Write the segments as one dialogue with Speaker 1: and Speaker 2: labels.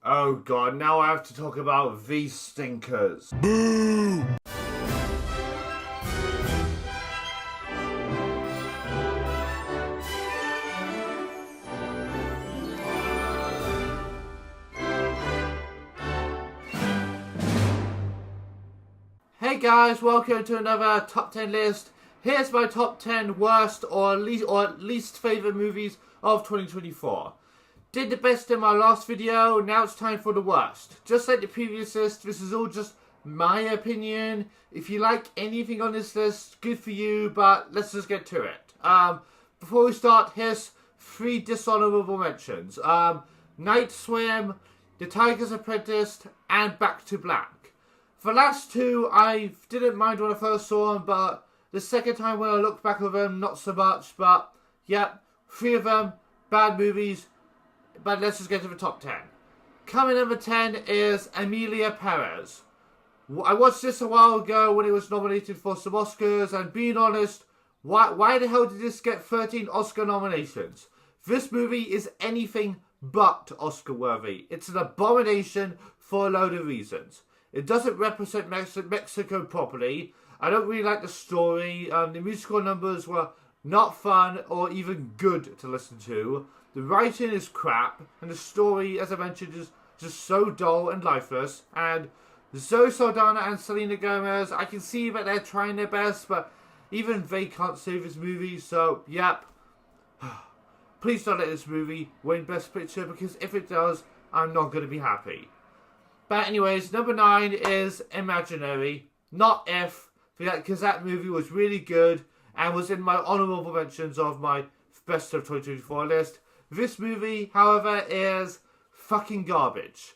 Speaker 1: Oh god, now I have to talk about these stinkers. Boo! Hey guys, welcome to another top 10 list. Here's my top 10 worst or least favourite movies of 2024. Did the best in my last video, now it's time for the worst. Just like the previous list, this is all just my opinion. If you like anything on this list, good for you, but let's just get to it. Before we start, here's 3 dishonourable mentions. Night Swim, The Tiger's Apprentice, and Back to Black. For the last 2, I didn't mind when I first saw them, but the second time when I looked back at them, not so much. But, yeah, 3 of them, bad movies. But let's just get to the top 10. Coming number 10 is Emilia Perez. I watched this a while ago when it was nominated for some Oscars, and being honest, why the hell did this get 13 Oscar nominations? This movie is anything but Oscar worthy. It's an abomination for a load of reasons. It doesn't represent Mexico properly. I don't really like the story. The musical numbers were not fun or even good to listen to. The writing is crap, and the story, as I mentioned, is just so dull and lifeless. And Zoe Saldana and Selena Gomez, I can see that they're trying their best, but even they can't save this movie, so, yep. Please don't let this movie win Best Picture, because if it does, I'm not going to be happy. But anyways, number 9 is Imaginary, not If, because that movie was really good, and was in my honourable mentions of my Best of 2024 list. This movie, however, is fucking garbage.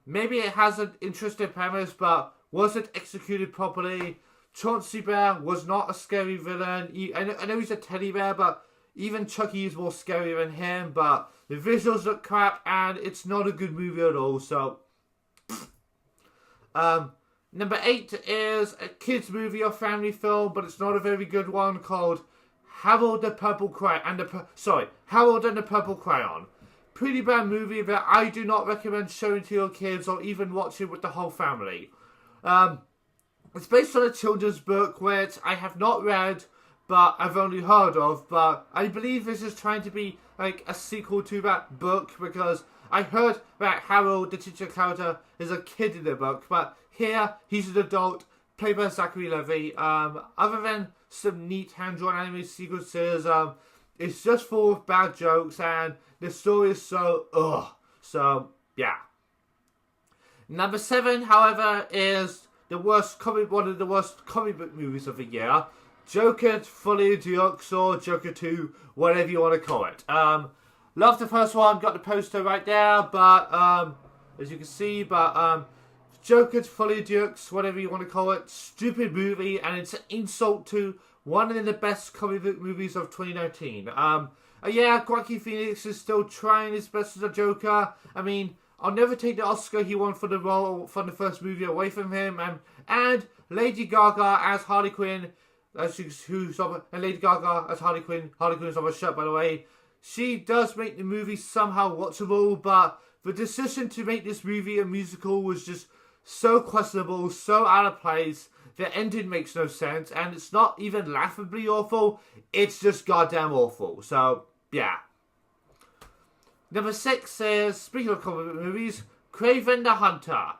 Speaker 1: Maybe it has an interesting premise, but wasn't executed properly. Chauncey Bear was not a scary villain. I know he's a teddy bear, but even Chucky is more scary than him. But the visuals look crap, and it's not a good movie at all. So, number 8 is a kids movie or family film, but it's not a very good one, called Harold and the Purple Crayon. Pretty bad movie that I do not recommend showing to your kids or even watching with the whole family. It's based on a children's book which I have not read, but I've only heard of. But I believe this is trying to be like a sequel to that book, because I heard that Harold, the titular character, is a kid in the book, but here he's an adult, played by Zachary Levi. Other than some neat hand-drawn anime sequences, it's just full of bad jokes, and the story is so ugh. So yeah. Number 7, however, is one of the worst comic book movies of the year. Joker Folie Deux or Joker 2, whatever you want to call it. Love the first one, got the poster right there, but as you can see, Joker Folie Deux, whatever you want to call it, stupid movie, and it's an insult to one of the best comic book movies of 2019. Yeah, Joaquin Phoenix is still trying his best as a Joker. I mean, I'll never take the Oscar he won for the role from the first movie away from him. And Lady Gaga as Harley Quinn, and Lady Gaga as Harley Quinn. Harley Quinn is on my shirt, by the way. She does make the movie somehow watchable, but the decision to make this movie a musical was just so questionable, so out of place. The ending makes no sense, and it's not even laughably awful. It's just goddamn awful. So, yeah. Number 6 is, speaking of comic book movies, Kraven the Hunter.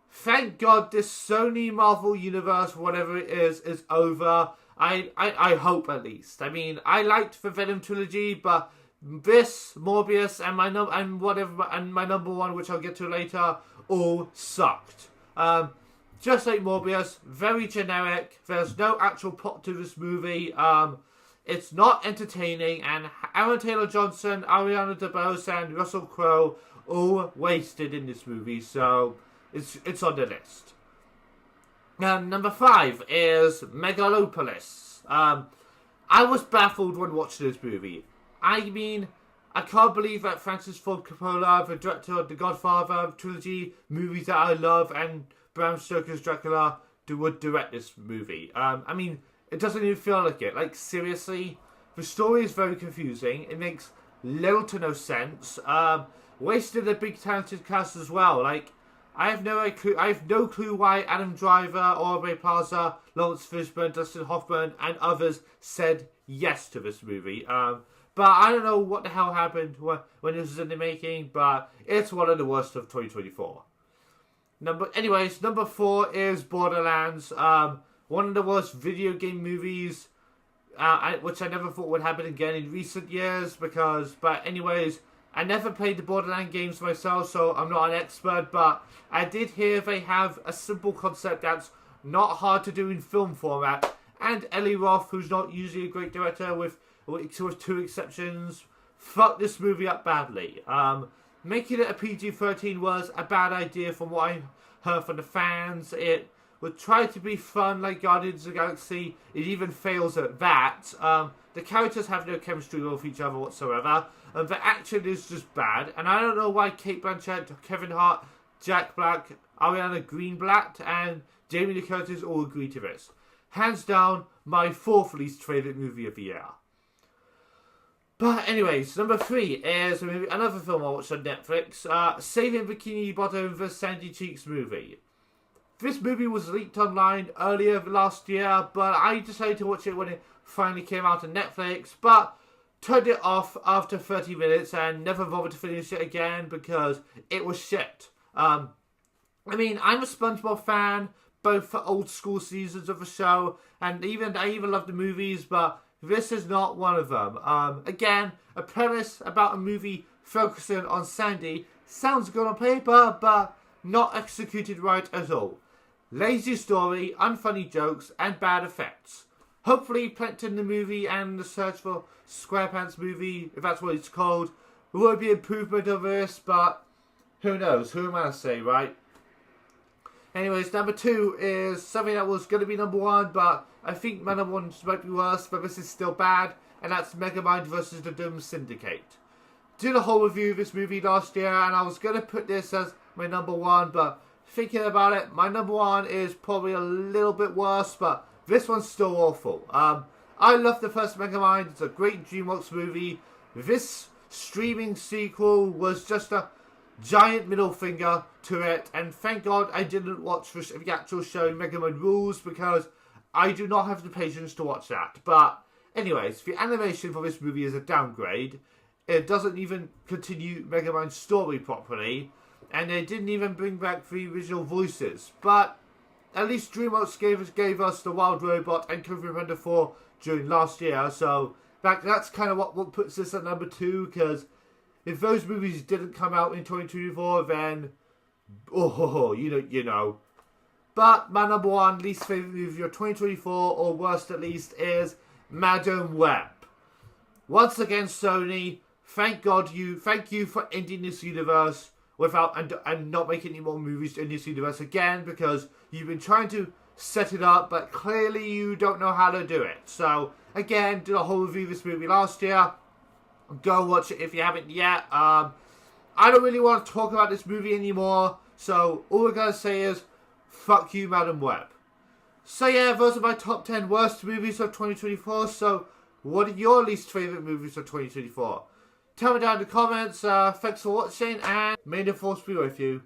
Speaker 1: Thank God this Sony Marvel universe, whatever it is over. I hope, at least. I mean, I liked the Venom trilogy, but this, Morbius, and my number 1, which I'll get to later, all sucked. Just like Morbius, very generic. There's no actual plot to this movie. It's not entertaining, and Aaron Taylor-Johnson, Ariana DeBose, and Russell Crowe all wasted in this movie, so it's on the list. Number 5 is Megalopolis. I was baffled when watching this movie. I mean, I can't believe that Francis Ford Coppola, the director of the Godfather trilogy, movies that I love, and Bram Stoker's Dracula, would direct this movie. I mean, it doesn't even feel like it. Like, seriously, the story is very confusing. It makes little to no sense. wasted a big talented cast as well. Like, I have no clue why Adam Driver, Aubrey Plaza, Lawrence Fishburne, Dustin Hoffman, and others said yes to this movie. But I don't know what the hell happened when this was in the making, but it's one of the worst of 2024. Number 4 is Borderlands. One of the worst video game movies, which I never thought would happen again in recent years. But anyways, I never played the Borderlands games myself, so I'm not an expert. But I did hear they have a simple concept that's not hard to do in film format. And Eli Roth, who's not usually a great director, with 2 exceptions, fucked this movie up badly. Making it a PG-13 was a bad idea from what I heard from the fans. It would try to be fun like Guardians of the Galaxy. It even fails at that. The characters have no chemistry with each other whatsoever. And the action is just bad. And I don't know why Cate Blanchett, Kevin Hart, Jack Black, Ariana Greenblatt, and Jamie Lee Curtis all agree to this. Hands down, my 4th least favourite movie of the year. But anyways, number 3 is another film I watched on Netflix, Saving Bikini Bottom, the Sandy Cheeks movie. This movie was leaked online earlier last year, but I decided to watch it when it finally came out on Netflix, but turned it off after 30 minutes and never bothered to finish it again because it was shit. I'm a SpongeBob fan, both for old school seasons of the show, and I even love the movies, but this is not one of them. Again, a premise about a movie focusing on Sandy sounds good on paper, but not executed right at all. Lazy story, unfunny jokes, and bad effects. Hopefully, Plankton the movie and the Search for SquarePants movie, if that's what it's called, will be improvement of this, but who knows? Who am I to say, right? Anyways, number 2 is something that was going to be number 1, but I think my number 1 might be worse, but this is still bad, and that's Megamind vs. the Doom Syndicate. Did a whole review of this movie last year, and I was going to put this as my number 1, but thinking about it, my number 1 is probably a little bit worse, but this one's still awful. I love the first Megamind. It's a great DreamWorks movie. This streaming sequel was just a giant middle finger to it, and thank God I didn't watch the actual show Megamind Rules, because I do not have the patience to watch that. But anyways, the animation for this movie is a downgrade. It doesn't even continue Megamind's story properly, and they didn't even bring back the original voices. But at least DreamWorks gave us the Wild Robot and Kung Fu Panda 4 during last year, so that's kind of what puts this at number 2, because if those movies didn't come out in 2024, then you know. But my number 1 least favourite movie of 2024, or worst at least, is Madam Web. Once again, Sony, thank you for ending this universe and not making any more movies in this universe again, because you've been trying to set it up, but clearly you don't know how to do it. So again, did a whole review of this movie last year. Go watch it if you haven't yet. I don't really want to talk about this movie anymore, so all we're going to say is, fuck you, Madam Web. So yeah, those are my top 10 worst movies of 2024, so what are your least favourite movies of 2024? Tell me down in the comments. Thanks for watching, and may the force be with you.